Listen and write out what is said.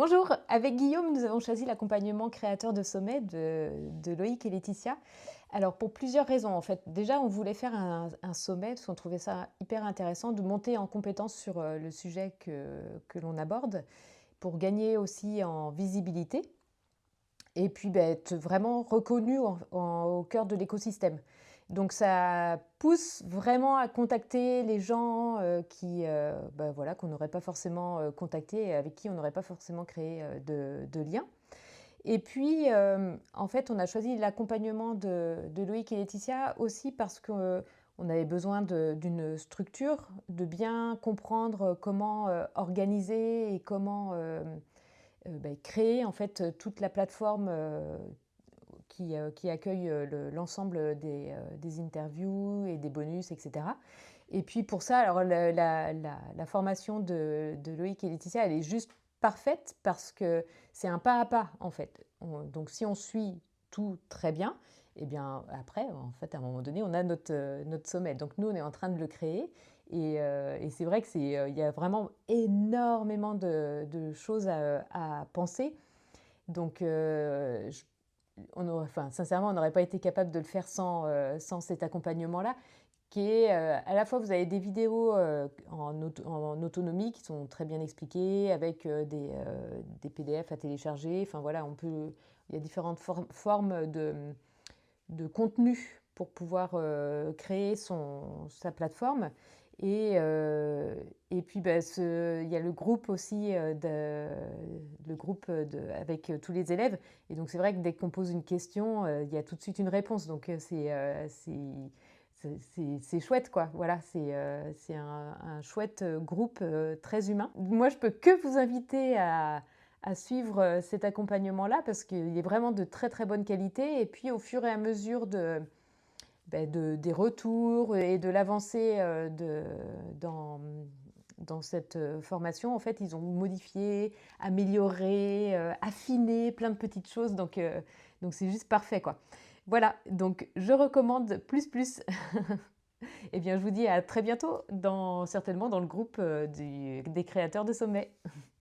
Bonjour, avec Guillaume, nous avons choisi l'accompagnement créateur de sommet de Loïc et Laetitia. Alors pour plusieurs raisons en fait. Déjà, on voulait faire un sommet parce qu'on trouvait ça hyper intéressant de monter en compétence sur le sujet que l'on aborde pour gagner aussi en visibilité et puis être vraiment reconnu au cœur de l'écosystème. Donc ça pousse vraiment à contacter les gens voilà, qu'on n'aurait pas forcément contacté et avec qui on n'aurait pas forcément créé de lien. Et puis, en fait, on a choisi l'accompagnement de Loïc et Laetitia aussi parce qu'on avait besoin d'une structure, de bien comprendre comment organiser et comment créer en fait toute la plateforme qui accueille l'ensemble des interviews et des bonus, etc. Et puis pour ça, alors la formation de Loïc et Laetitia, elle est juste parfaite parce que c'est un pas à pas en fait. Donc si on suit tout très bien, et bien après, en fait, à un moment donné, on a notre sommet. Donc nous, on est en train de le créer. Et c'est vrai que il y a vraiment énormément de choses à penser. Donc, enfin, sincèrement, on n'aurait pas été capable de le faire sans cet accompagnement-là, qui est à la fois, vous avez des vidéos en autonomie qui sont très bien expliquées, avec des PDF à télécharger. Enfin voilà, il y a différentes formes de contenu pour pouvoir créer sa plateforme. Et puis, il y a le groupe aussi, avec tous les élèves. Et donc, c'est vrai que dès qu'on pose une question, il y a tout de suite une réponse. Donc, c'est chouette, quoi. Voilà, c'est un chouette groupe très humain. Moi, je peux que vous inviter à suivre cet accompagnement-là parce qu'il est vraiment de très très bonne qualité. Et puis, au fur et à mesure des retours et de l'avancée dans cette formation, en fait, ils ont modifié, amélioré, affiné plein de petites choses. Donc c'est juste parfait, quoi. Voilà, donc je recommande plus plus. Et bien, je vous dis à très bientôt, certainement dans le groupe des créateurs de sommet.